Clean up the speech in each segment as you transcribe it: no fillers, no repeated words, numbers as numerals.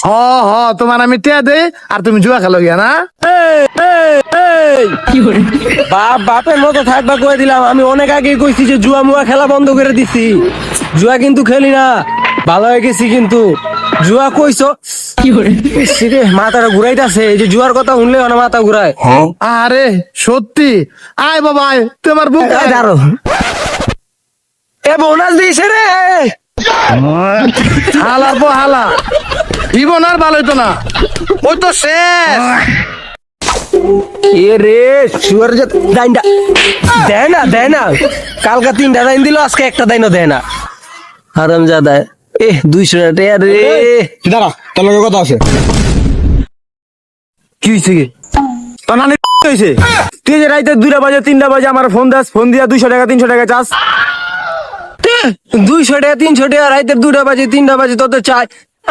হ হ তোমার আমি টিয়া দে আর তুমি জুয়া খেলো গিয়া না। বাপের মতো থাকবা কয়ে দিলাম, আমি অনেক আগে কইছি যে জুয়া মুয়া খেলা বন্ধ করে দিছি। জুয়া কিন্তু খেলি না, ভালো হয়ে গেছি কিন্তু। জুয়া কইছো ইস রে, মাথাটা ঘুরাইতেছে, এই যে জুয়ার কথা শুনলে না মাথা ঘুরায়। আরে সত্যি, আয় বাবা আয়, তোমার বুক এই দাঁড়ো, এ বোনাস দিয়েছে রে। হালার পো হালা, জীবন আর ভালো হইতো না, ওই তো শেষ। এ রে শুয়ার যে দাইনটা দেয় না, কালকা 3টা দাইন দিল, আজকে একটা দাইনও দেয় না। হারাম জাদা, 200 টাকা রে। দাঁড়া, তোর লগে কথা আছে। কি হয়েছে কি? তোর নানি হয়েছে, তুই যে রাইতে 2টা বাজে 3টা বাজে আমার ফোন দাস, ফোন দিয়া 200 টাকা 300 টাকা চাস। 200 টাকা 300 টাকা রাইতের 2টা বাজে 3টা বাজে তোদের চাই?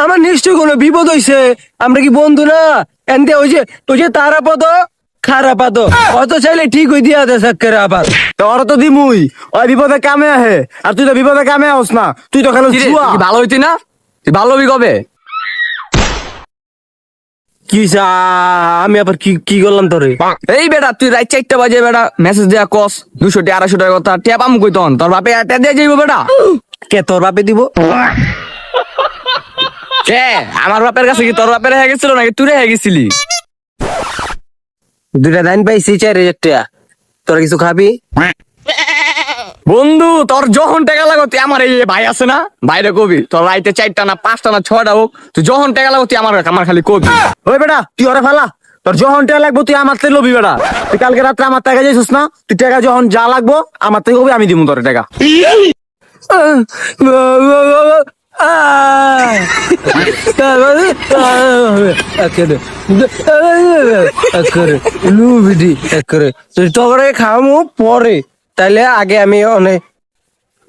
আমার নিশ্চয় কোনো বিপদ হইছে, আমরা কি বন্ধু না? এনতে ওই যে তারা পদ খারাপ পদ অত চাইলে ঠিক হই দিয়া দে সাক্কের আবার। তোর তো দিমুই, ওই বিপদে কামে আহে, আর তুই তো বিপদে কামে আস না, তুই তো খেলো জুয়া। ভালো হইতি না, তুই ভালো হবি কবে? কি হইছে? আমি আবার কি করলাম তোরে? এই বেটা তুই রাত 4টা বাজে বেটা মেসেজ দেয়া কস 200 টাকা 250 টাকা কথা টেপ আমু কইতন তোর বাপে এটা দিয়ে যাইব বেটা। কে তোর বাপে দিব? কে আমার বাপের কাছে কি তোর বাপের হয়ে গেছিল নাকি তুই হয়ে গেছিলি? 2টা দাইন পাইছি 4000 টাকা, তোরা কিছু খাবি? বন্ধু তোর যখন টাকা লাগো তুই আমার এই ভাই আছে না, ভাইরে কবি তোর রাইতে 4টা না 5টা না 6টা হোক, তুই যখন টাকা লাগো তুই আমার খালি কবি। ওই বেটা তুই ওরে ফেলা, তোর যখন টাকা লাগবো তুই আমার থেকে লবি বেটা। তুই কালকে রাত্রে আমার টাকা যাইছিস না, তুই টাকা যখন যা লাগবো আমার থেকে হবি, আমি দিমু তোর টাকা। খামু পরে, তাইলে আগে আমি অনেক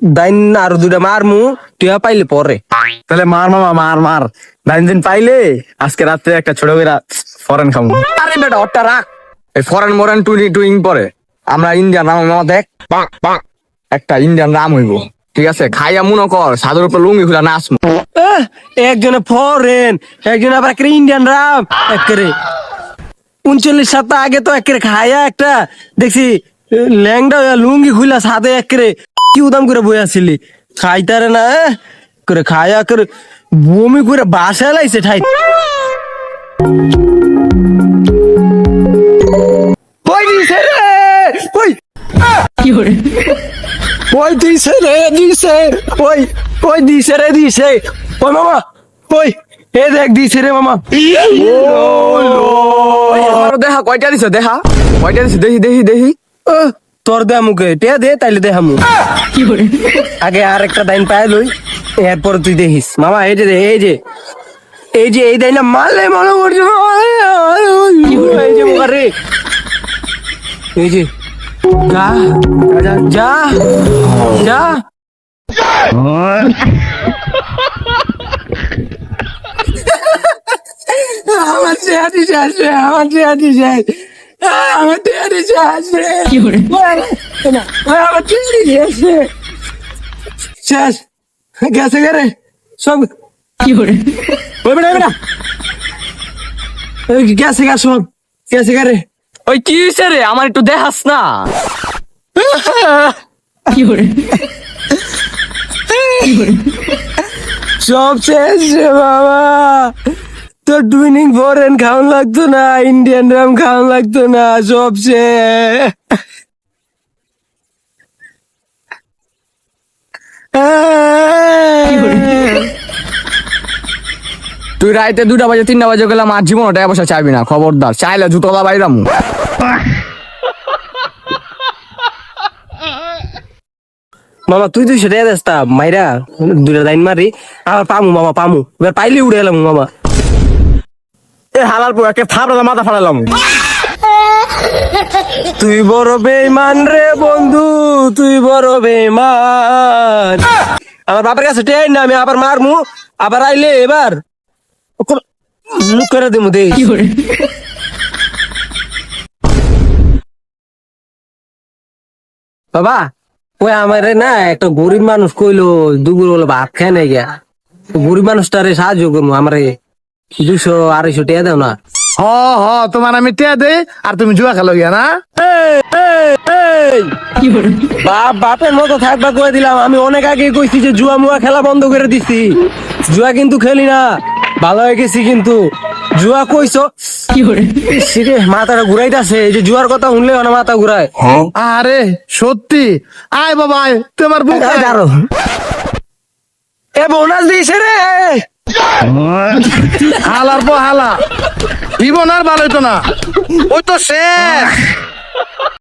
দাইন আরো 2টা মারমু, টিয়া পাইলে পরে। তাহলে মার মামা মার মার, দিন পাইলে আজকে রাত্রে একটা ছোট করে ফরেন খামু। আরে বেটা ওটা রাখ, এই ফরেন মরেন টুইং পরে আমরা ইন্ডিয়ান রাম মামা দেখ একটা ইন্ডিয়ান রাম হইব, ঠিক আছে? খাইয়া মনে কর সাদের উপর লুঙ্গি খুলা নাচমু। একজনে ফরেন, একজনে আবার একটা ইন্ডিয়ান রাম একেরে 39 সপ্তাহ আগে তো একেরে খায়া একটা দেখছি ল্যাংডা হইয়া লুঙ্গি খুলা সাদে একেরে কি উদাম করে বই আসিলি, খাইতারে না করে খায়া করে বমি করে বাসা লাইছে ঠাই। ওই দিছে রে, ওই দিছে রে, ওই দিছে রে, ওই মামা, ওই এ দেখ দিছে রে মামা। আমারও দেখা কয়টা দিছ, দেখা কয়টা দিছ, দেখি তোর দে মুখে টিয়া দে, তাইলে দেখামু। আগে আর একটা দাইন পায় লই, এরপর তুই দেখিস মামা। এই যে এই দাইনা মারলে মনে করছে, এই যে মুখা রে, এই যে যা যা যা। আমার চেহারি শেষ রে, আমার চেহারি শেষ, আমার চেহারি শেষ রে, আমার চেহারি শেষ রে, শেষ গেছে রে সব। ওই বেটা গেছে গা সব, গেছে রে। ওই কি হইছে রে, আমার একটু দেখাস না? সব শেষ রে বাবা, তোর টুইনিং ফরেন খাওয়ান লাগতো না, ইন্ডিয়ান রাম খাওয়ান লাগতো না, সব শেষ। তুই রাইতে 2টা বাজে 3টা বাজে গেলাম আর জীবন টাকা পয়সা চাইবি না, খবরদার। চাইলে জুতোলা বাইরামু। মামা তুই 200 টাকা দেস তা মাইরা 2টা লাইন মারি, আবার পামু মামা, পামু এবার পাইলে উড়ে এলাম মামা। এ হালার পর একটা থাপড়া মাথা ফাড়ালাম। তুই বড় বেঈমান রে বন্ধু, তুই বড় বেঈমান। আমার বাপের কাছে টেন না, আমি আবার মারমু, আবার আইলে এবার মুখ করে দেবো দে। বাবা ওই আমারে না একটা গরিব মানুষ কইলো দুপুর বেলা ভাত খায় নাই গিয়া, গরিব মানুষটারে সাহায্য করবো আমারে 200 250 টাকা দাও না। হ হ তোমার আমি টিয়া দে আর তুমি জুয়া খেলো গিয়া না। বাপের মতো থাকবা কয়ে দিলাম, আমি অনেক আগে কইছি যে জুয়া মুয়া খেলা বন্ধ করে দিছি। জুয়া কিন্তু খেলি না, ভালো হয়ে গেছি কিন্তু। জুয়া কইছো সিরে মাথাটা ঘুরাইতেছে, এই যে জুয়ার কথা শুনলে না মাথা ঘুরায়। আরে সত্যি, আয় বাবা আয়, তোমার বুক আয়। দাঁড়ো, এ বোনাস দিয়েছে রে। হালার পর হালা জীবন আর ভালো হইতো না, ওই তো শেষ।